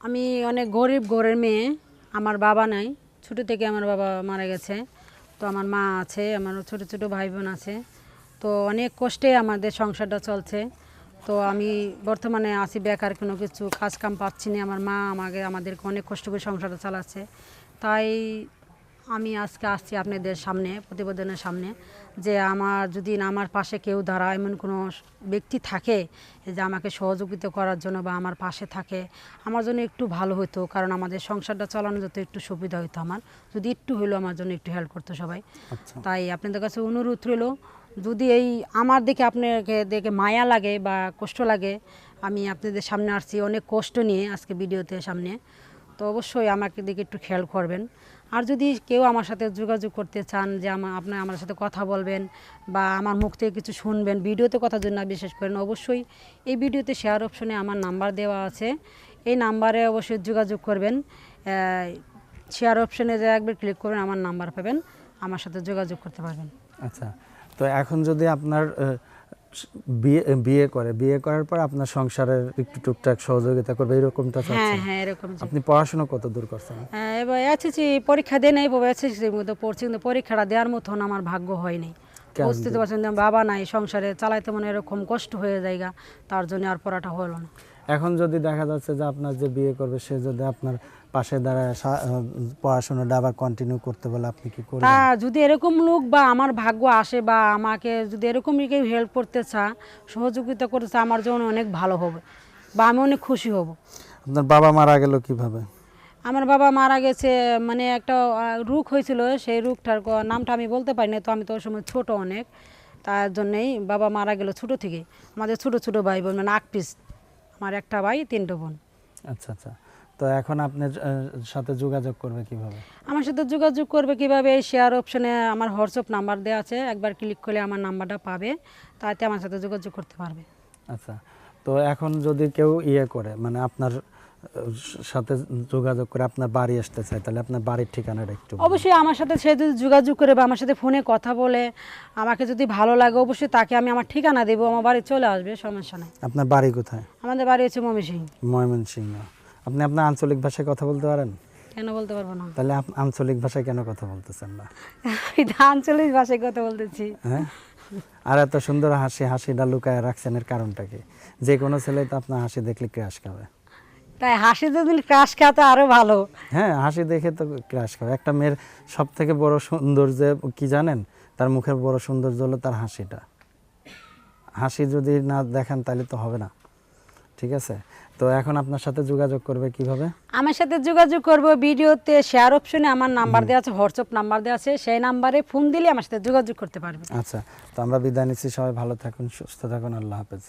আমি অনেক গরিব ঘরের মেয়ে। আমার বাবা নাই, ছোটো থেকে আমার বাবা মারা গেছে। তো আমার মা আছে, আমার ছোট ছোট ভাই বোন আছে। তো অনেক কষ্টে আমাদের সংসারটা চলছে। তো আমি বর্তমানে আছি বেকার, কোনো কিছু কাজ কাম পাচ্ছি না। আমার মা আমাদেরকে অনেক কষ্ট করে সংসারটা চালাচ্ছে। তাই আমি আজকে আসছি আপনাদের সামনে, প্রতিবেদনের সামনে, যে যদি আমার পাশে কেউ দাঁড়ায়, এমন কোনো ব্যক্তি থাকে যে আমাকে সহযোগিতা করার জন্য বা আমার পাশে থাকে, আমার জন্য একটু ভালো হতো। কারণ আমাদের সংসারটা চালানো যত একটু সুবিধা হতো, আমার যদি একটু হলেও আমার জন্য একটু হেল্প করতো সবাই। তাই আপনাদের কাছে অনুরোধ রইল, যদি এই আমার দেখে আপনাকে দেখে মায়া লাগে বা কষ্ট লাগে, আমি আপনাদের সামনে আসছি অনেক কষ্ট নিয়ে আজকে ভিডিওতে সামনে, তো অবশ্যই আমাকে দিকে একটু খেয়াল করবেন। আর যদি কেউ আমার সাথে যোগাযোগ করতে চান, যে আপনার আমার সাথে কথা বলবেন বা আমার মুখ থেকে কিছু শুনবেন, ভিডিওতে কথা যদি না বিশেষ করেন, অবশ্যই এই ভিডিওতে শেয়ার অপশনে আমার নাম্বার দেওয়া আছে, এই নাম্বারে অবশ্যই যোগাযোগ করবেন। শেয়ার অপশনে যে একবার ক্লিক করবেন, আমার নাম্বার পাবেন, আমার সাথে যোগাযোগ করতে পারবেন। আচ্ছা, তো এখন যদি আপনার বিয়ে করার পর আপনার সংসারের একটু টুকটাক সহযোগিতা করবে এরকমটা চাচ্ছেন? হ্যাঁ হ্যাঁ, এরকম। আপনি পড়াশোনা কত দূর করছেন? এবার এসএসসি পরীক্ষা দিয়ে নেই, এসএসসির মধ্যে পড়ছি, কিন্তু পরীক্ষাটা দেওয়ার মতন আমার ভাগ্য হয়নি। বুঝতে পারছেন, বাবা নাই, সংসারে চালাইতে মনে এরকম কষ্ট হয়ে যায়, তার জন্য আর পড়াটা হলো না। এখন যদি দেখা যাচ্ছে যে আপনার যে বিয়ে করবে সে যদি আপনার পাশে দাঁড়ায় পড়াশোনাটা আবার কন্টিনিউ করতে বলে, আপনি কি করবেন? তা যদি এরকম লোক বা আমার ভাগ্য আসে, বা আমাকে যদি এরকম কেউ হেল্প করতে চায়, সহযোগিতা করতে চায়, আমার জন্য অনেক ভালো হবে বা আমি অনেক খুশি হব। আপনার বাবা মারা গেল কিভাবে? আমার বাবা মারা গেছে, মানে একটা রোগ হয়েছিল, সেই রোগটার নামটা আমি বলতে পারি না, তো আমি তো ওই সময় ছোটো অনেক, তার জন্যেই বাবা মারা গেল ছোটো থেকে। আমাদের ছোটো ছোটো ভাই বোন, মানে 8 পিস, আমার একটা ভাই 3টে বোন। আচ্ছা আচ্ছা, তো এখন আপনার সাথে যোগাযোগ করবে কিভাবে? আমার সাথে যোগাযোগ করবে কিভাবে, এই শেয়ার অপশনে আমার হোয়াটসঅ্যাপ নাম্বার দেওয়া আছে, একবার ক্লিক করলে আমার নাম্বারটা পাবে, তাতে আমার সাথে যোগাযোগ করতে পারবে। আচ্ছা, তো এখন যদি কেউ করে, মানে আপনার সাথে যোগাযোগ করে আপনার বাড়ি আসতে চায়, তাহলে আপনার বাড়ির ঠিকানাটা একটু বলুন। অবশ্যই আমার সাথে সে যদি যোগাযোগ করে বা আমার সাথে ফোনে কথা বলে, আমাকে যদি ভালো লাগে, অবশ্যই তাকে আমি আমার ঠিকানা দেবো, আমার বাড়ি চলে আসবে, সমস্যা নেই। আপনার বাড়ি কোথায়? আমাদের বাড়ি হচ্ছে ময়মনসিংহ। ময়মনসিংহ। আপনি আপনার আঞ্চলিক ভাষায় কথা বলতে পারেন? কেন বলতে পারবো না? তাহলে আঞ্চলিক ভাষায় কেন কথা বলতেছেন না? আমি তো আঞ্চলিক ভাষায় কথা বলতেছি। হ্যাঁ, আর এত সুন্দর হাসিটা লুকায় রাখছেন, এর কারণটা কি? যে কোনো ছেলে তো আপনার হাসি দেখলে ক্রাশ খাবে। তাই হাসি যদি ক্রাশ খাওয়া তো আরো ভালো। হ্যাঁ, হাসি দেখে তো ক্রাশ খাবে। একটা মেয়ের সব থেকে বড় সৌন্দর্য কি জানেন? তার মুখের বড় সৌন্দর্য হলো তার হাসিটা। হাসি যদি না দেখেন তাহলে তো হবে না, ঠিক আছে? তো এখন আপনার সাথে যোগাযোগ করবে কিভাবে? আমার সাথে যোগাযোগ করব, ভিডিওতে শেয়ার অপশনে আমার নাম্বার দেওয়া আছে, হোয়াটসঅ্যাপ নাম্বার দেওয়া আছে, সেই নাম্বারে ফোন দিলে আমার সাথে যোগাযোগ করতে পারবে। আচ্ছা, তো আমরা বিদায় নিচ্ছি। সবাই ভালো থাকুন, সুস্থ থাকুন, আল্লাহ হাফেজ।